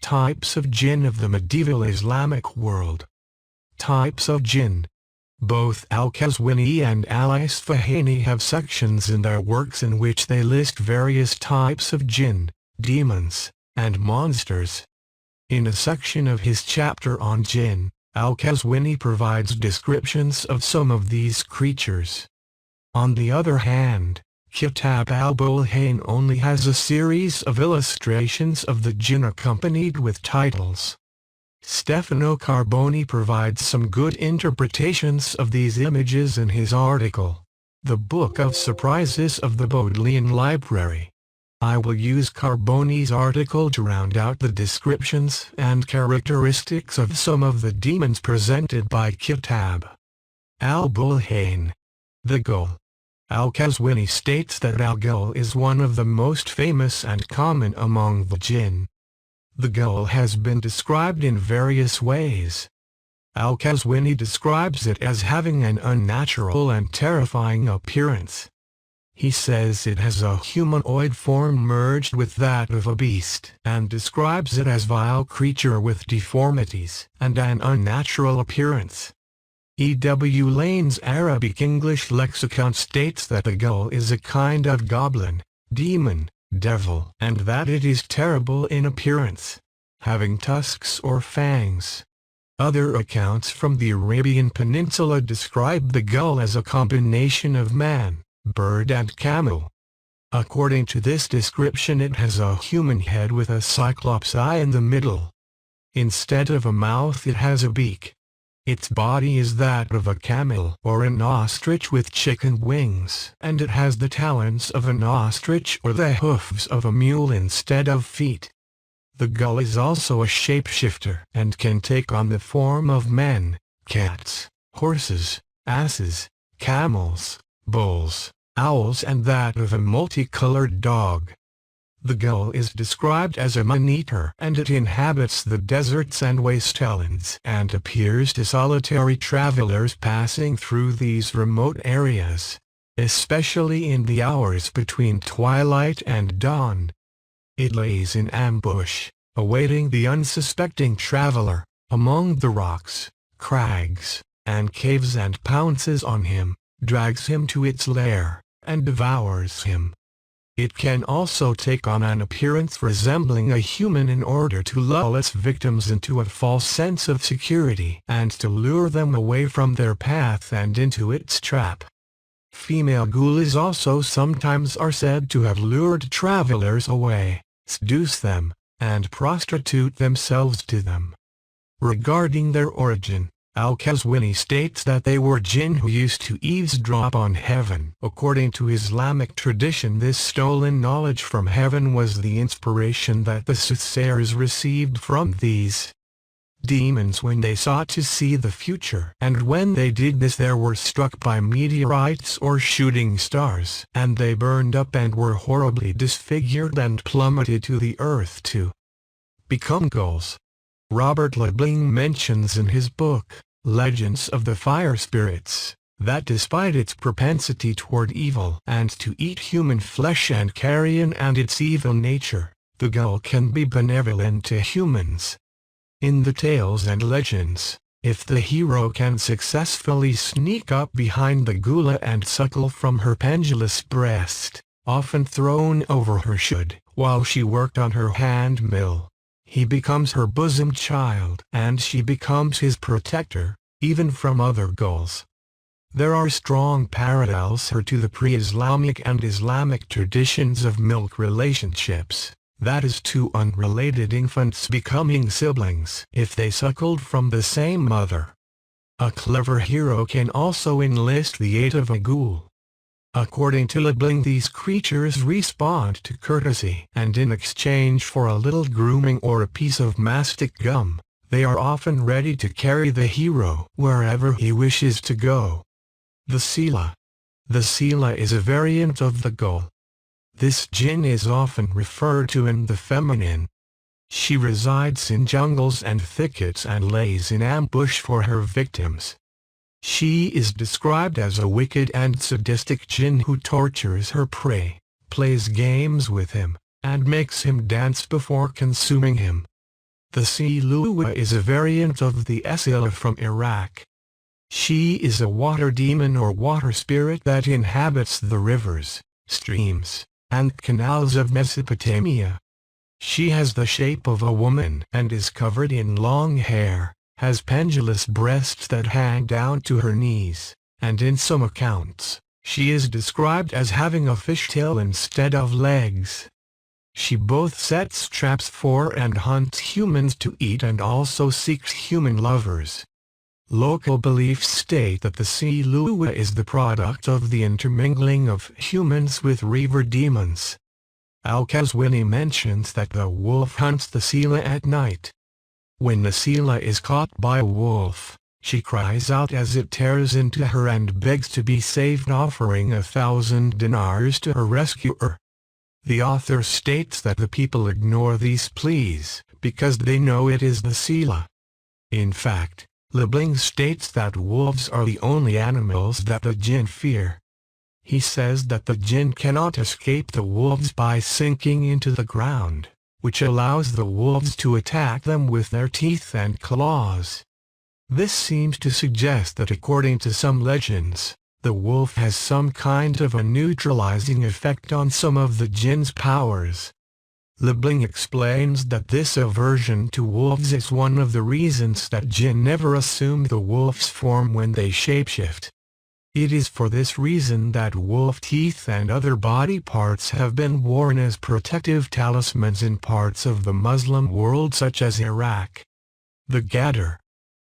Types of Djinn of the medieval Islamic world. Types of Djinn. Both Al-Qazwini and Al-Isfahani have sections in their works in which they list various types of Djinn, demons, and monsters. In a section of his chapter on Djinn, Al-Qazwini provides descriptions of some of these creatures. On the other hand, Kitab al-Bulhain only has a series of illustrations of the Djinn accompanied with titles. Stefano Carboni provides some good interpretations of these images in his article, The Book of Surprises of the Bodleian Library. I will use Carboni's article to round out the descriptions and characteristics of some of the demons presented by Kitab al-Bulhain. The Ghoul. Al-Qazwini states that al-ghul is one of the most famous and common among the Djinn. The ghoul has been described in various ways. Al-Qazwini describes it as having an unnatural and terrifying appearance. He says it has a humanoid form merged with that of a beast, and describes it as a vile creature with deformities and an unnatural appearance. E. W. Lane's Arabic-English Lexicon states that the ghoul is a kind of goblin, demon, devil, and that it is terrible in appearance, having tusks or fangs. Other accounts from the Arabian Peninsula describe the ghoul as a combination of man, bird and camel. According to this description, it has a human head with a Cyclops eye in the middle. Instead of a mouth, it has a beak. Its body is that of a camel or an ostrich with chicken wings, and it has the talons of an ostrich or the hooves of a mule instead of feet. The ghoul is also a shapeshifter and can take on the form of men, cats, horses, asses, camels, bulls, owls, and that of a multicolored dog. The ghoul is described as a man-eater, and it inhabits the deserts and wastelands and appears to solitary travelers passing through these remote areas, especially in the hours between twilight and dawn. It lays in ambush, awaiting the unsuspecting traveler, among the rocks, crags, and caves, and pounces on him, drags him to its lair, and devours him. It can also take on an appearance resembling a human in order to lull its victims into a false sense of security and to lure them away from their path and into its trap. Female ghouls also sometimes are said to have lured travelers away, seduce them, and prostitute themselves to them. Regarding their origin, Al-Qazwini states that they were Djinn who used to eavesdrop on heaven. According to Islamic tradition, this stolen knowledge from heaven was the inspiration that the soothsayers received from these demons when they sought to see the future, and when they did this they were struck by meteorites or shooting stars, and they burned up and were horribly disfigured and plummeted to the earth to become ghouls. Robert Lebling mentions in his book, Legends of the Fire Spirits, that despite its propensity toward evil and to eat human flesh and carrion and its evil nature, the ghoul can be benevolent to humans. In the tales and legends, if the hero can successfully sneak up behind the ghula and suckle from her pendulous breast, often thrown over her should, while she worked on her hand mill, he becomes her bosom child, and she becomes his protector, even from other ghouls. There are strong parallels here to the pre-Islamic and Islamic traditions of milk relationships, that is, two unrelated infants becoming siblings if they suckled from the same mother. A clever hero can also enlist the aid of a ghoul. According to Lebling, these creatures respond to courtesy, and in exchange for a little grooming or a piece of mastic gum, they are often ready to carry the hero wherever he wishes to go. The Sila. The Sila is a variant of the ghoul. This Djinn is often referred to in the feminine. She resides in jungles and thickets and lays in ambush for her victims. She is described as a wicked and sadistic Djinn who tortures her prey, plays games with him, and makes him dance before consuming him. The Silua is a variant of the Esila from Iraq. She is a water demon or water spirit that inhabits the rivers, streams, and canals of Mesopotamia. She has the shape of a woman and is covered in long hair, has pendulous breasts that hang down to her knees, and in some accounts, she is described as having a fishtail instead of legs. She both sets traps for and hunts humans to eat and also seeks human lovers. Local beliefs state that the Silua is the product of the intermingling of humans with river demons. Al-Qazwini mentions that the wolf hunts the Sila at night. When the Sila is caught by a wolf, she cries out as it tears into her and begs to be saved, offering 1,000 dinars to her rescuer. The author states that the people ignore these pleas because they know it is the Sila. In fact, Liebling states that wolves are the only animals that the Djinn fear. He says that the Djinn cannot escape the wolves by sinking into the ground, which allows the wolves to attack them with their teeth and claws. This seems to suggest that according to some legends, the wolf has some kind of a neutralizing effect on some of the Djinn's powers. Liebling explains that this aversion to wolves is one of the reasons that Djinn never assume the wolf's form when they shapeshift. It is for this reason that wolf teeth and other body parts have been worn as protective talismans in parts of the Muslim world such as Iraq. The Gadar.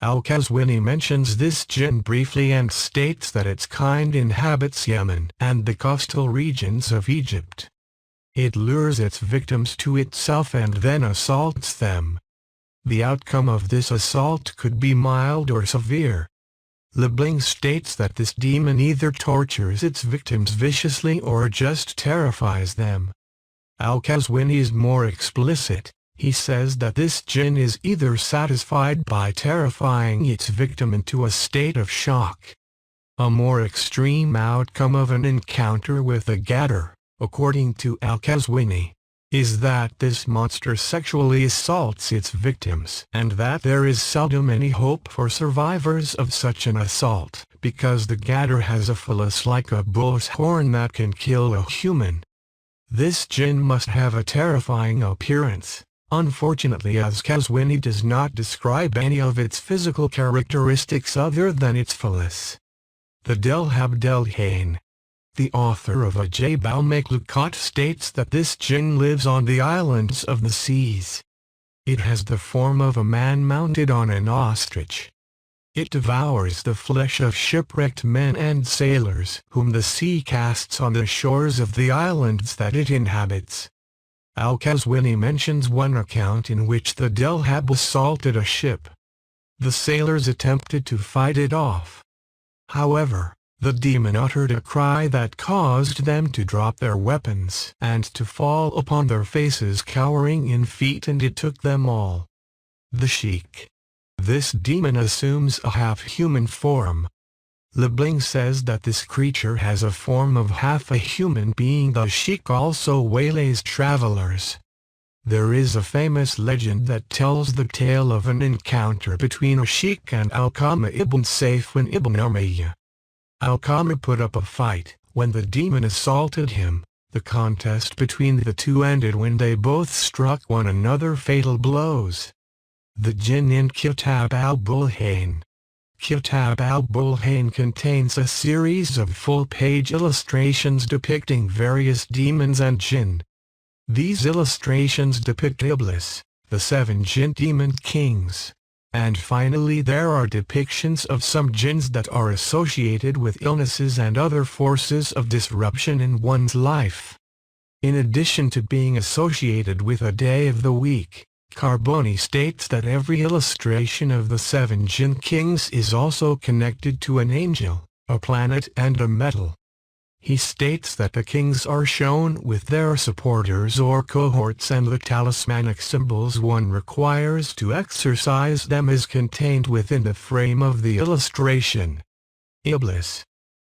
Al-Qazwini mentions this Djinn briefly and states that its kind inhabits Yemen and the coastal regions of Egypt. It lures its victims to itself and then assaults them. The outcome of this assault could be mild or severe. Liebling states that this demon either tortures its victims viciously or just terrifies them. Al-Qazwini is more explicit. He says that this Djinn is either satisfied by terrifying its victim into a state of shock. A more extreme outcome of an encounter with the Gadar, according to Al-Qazwini, is that this monster sexually assaults its victims and that there is seldom any hope for survivors of such an assault, because the Gadar has a phallus like a bull's horn that can kill a human. This Djinn must have a terrifying appearance. Unfortunately, Al-Qazwini does not describe any of its physical characteristics other than its phallus. The Delhab Delhain. The author of Ajab al-Makhluqat states that this Djinn lives on the islands of the seas. It has the form of a man mounted on an ostrich. It devours the flesh of shipwrecked men and sailors whom the sea casts on the shores of the islands that it inhabits. Al-Qazwini mentions one account in which the Delhab assaulted a ship. The sailors attempted to fight it off. However, the demon uttered a cry that caused them to drop their weapons and to fall upon their faces cowering in fear, and it took them all. The Sheik. This demon assumes a half-human form. Liebling says that this creature has a form of half a human being. The Sheik also waylays travelers. There is a famous legend that tells the tale of an encounter between a Sheik and Alqama ibn Sayfin ibn Umayyah. Alqama put up a fight. When the demon assaulted him, the contest between the two ended when they both struck one another fatal blows. The Djinn in Kitab al-Bulhain. Kitab al-Bulhain contains a series of full-page illustrations depicting various demons and Djinn. These illustrations depict Iblis, the 7 Djinn demon kings. And finally there are depictions of some Djinns that are associated with illnesses and other forces of disruption in one's life. In addition to being associated with a day of the week, Carboni states that every illustration of the 7 Djinn kings is also connected to an angel, a planet and a metal. He states that the kings are shown with their supporters or cohorts, and the talismanic symbols one requires to exercise them is contained within the frame of the illustration. Iblis.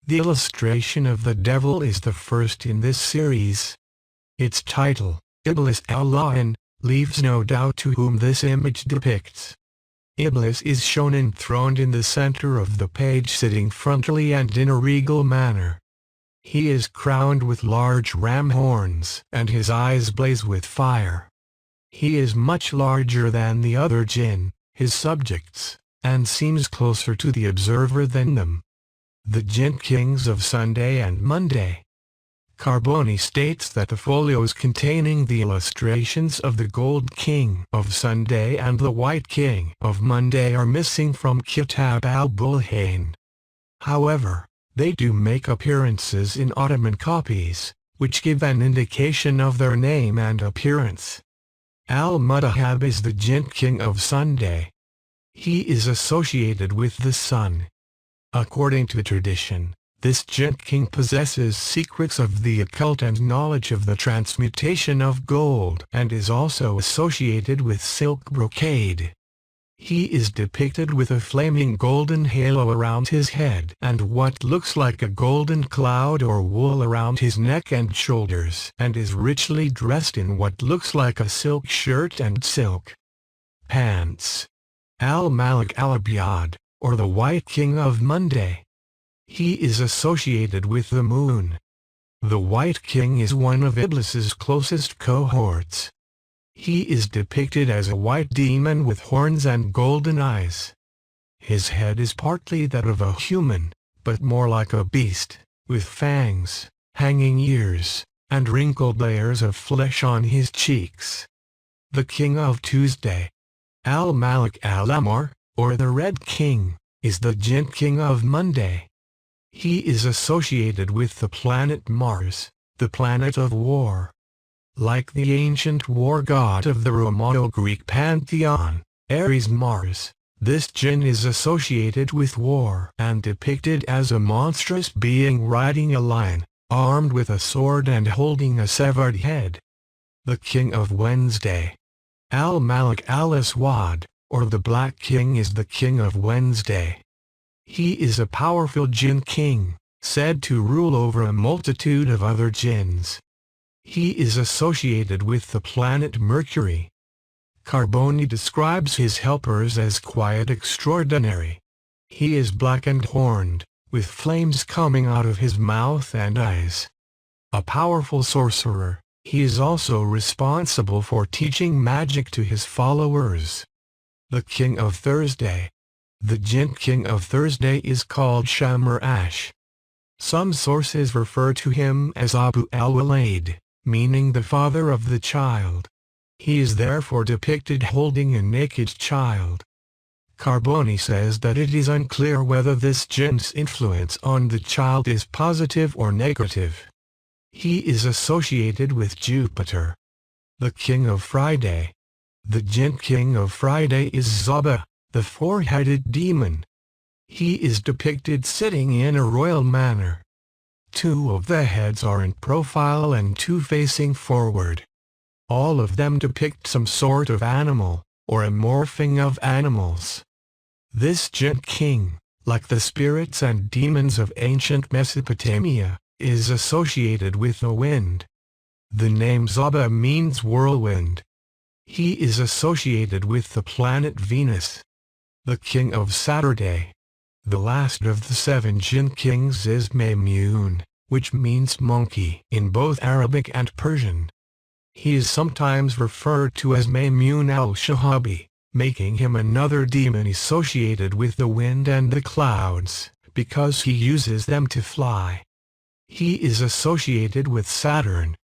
The illustration of the devil is the first in this series. Its title, Iblis al-La'in, leaves no doubt to whom this image depicts. Iblis is shown enthroned in the center of the page, sitting frontally and in a regal manner. He is crowned with large ram horns, and his eyes blaze with fire. He is much larger than the other jinn, his subjects, and seems closer to the observer than them. The Jinn kings of Sunday and Monday. Carboni states that the folios containing the illustrations of the Gold King of Sunday and the White King of Monday are missing from Kitab al-Bulhain. However, they do make appearances in Ottoman copies, which give an indication of their name and appearance. Al-Mudahab is the Jinn King of Sunday. He is associated with the sun. According to tradition, this Jinn king possesses secrets of the occult and knowledge of the transmutation of gold, and is also associated with silk brocade. He is depicted with a flaming golden halo around his head and what looks like a golden cloud or wool around his neck and shoulders, and is richly dressed in what looks like a silk shirt and silk pants. Al-Malik al-Abyad, or the White King of Monday. He is associated with the moon. The White King is one of Iblis's closest cohorts. He is depicted as a white demon with horns and golden eyes. His head is partly that of a human, but more like a beast, with fangs, hanging ears, and wrinkled layers of flesh on his cheeks. The King of Tuesday. Al-Malik al-Amr, or the Red King, is the Jinn King of Monday. He is associated with the planet Mars, the planet of war. Like the ancient war god of the Romano-Greek pantheon, Ares Mars, this jinn is associated with war and depicted as a monstrous being riding a lion, armed with a sword and holding a severed head. The King of Wednesday. Al-Malik al-Aswad, or the Black King, is the King of Wednesday. He is a powerful jinn king, said to rule over a multitude of other jinns. He is associated with the planet Mercury. Carboni describes his helpers as quite extraordinary. He is black and horned, with flames coming out of his mouth and eyes. A powerful sorcerer, he is also responsible for teaching magic to his followers. The King of Thursday. The Jinn King of Thursday is called Shamar-Ash. Some sources refer to him as Abu al-Walid, meaning the father of the child. He is therefore depicted holding a naked child. Carboni says that it is unclear whether this jinn's influence on the child is positive or negative. He is associated with Jupiter. The King of Friday. The Jinn King of Friday is Zaba, the four-headed demon. He is depicted sitting in a royal manner. Two of the heads are in profile and two facing forward. All of them depict some sort of animal, or a morphing of animals. This Jinn king, like the spirits and demons of ancient Mesopotamia, is associated with the wind. The name Zaba means whirlwind. He is associated with the planet Venus. The King of Saturday. The last of the seven Jinn kings is Maymun, which means monkey in both Arabic and Persian. He is sometimes referred to as Maymun al-Shahabi, making him another demon associated with the wind and the clouds, because he uses them to fly. He is associated with Saturn.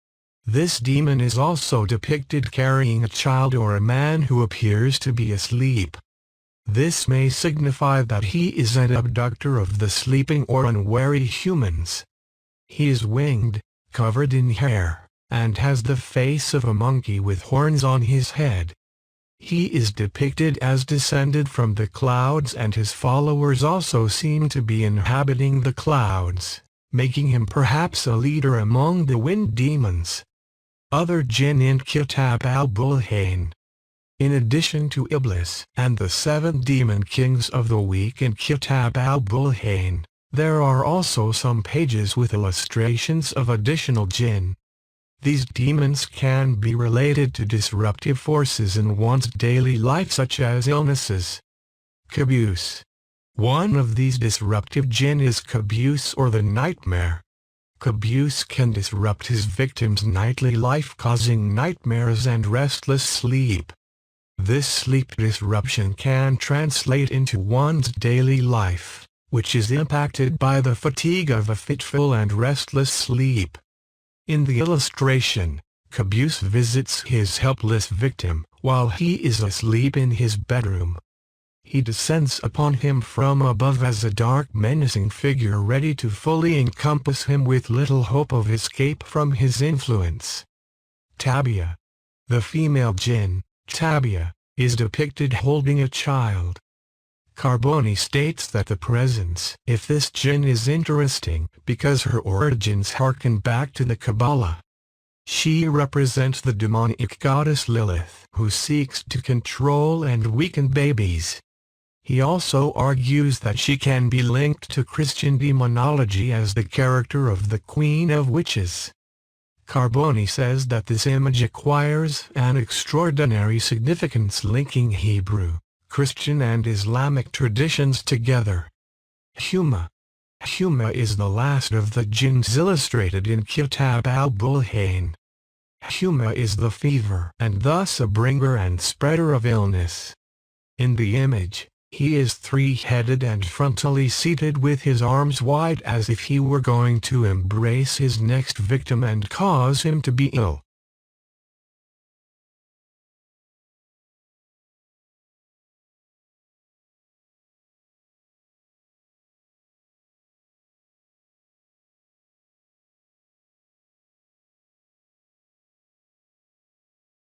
This demon is also depicted carrying a child or a man who appears to be asleep. This may signify that he is an abductor of the sleeping or unwary humans. He is winged, covered in hair, and has the face of a monkey with horns on his head. He is depicted as descended from the clouds, and his followers also seem to be inhabiting the clouds, making him perhaps a leader among the wind demons. Other jinn in Kitab al-Bulhain. In addition to Iblis and the seven demon kings of the week in Kitab al-Bulhain, there are also some pages with illustrations of additional jinn. These demons can be related to disruptive forces in one's daily life such as illnesses. Kabus. One of these disruptive jinn is kabus or the nightmare. Kabus can disrupt his victim's nightly life, causing nightmares and restless sleep. This sleep disruption can translate into one's daily life, which is impacted by the fatigue of a fitful and restless sleep. In the illustration, Kabus visits his helpless victim while he is asleep in his bedroom. He descends upon him from above as a dark, menacing figure ready to fully encompass him with little hope of escape from his influence. Tabia. The female jinn, Tabia, is depicted holding a child. Carboni states that the presence of this jinn is interesting because her origins harken back to the Kabbalah. She represents the demonic goddess Lilith, who seeks to control and weaken babies. He also argues that she can be linked to Christian demonology as the character of the Queen of Witches. Carboni says that this image acquires an extraordinary significance linking Hebrew, Christian and Islamic traditions together. Huma. Huma is the last of the jinns illustrated in Kitab al-Bulhain. Huma is the fever and thus a bringer and spreader of illness. In the image, he is three-headed and frontally seated with his arms wide as if he were going to embrace his next victim and cause him to be ill.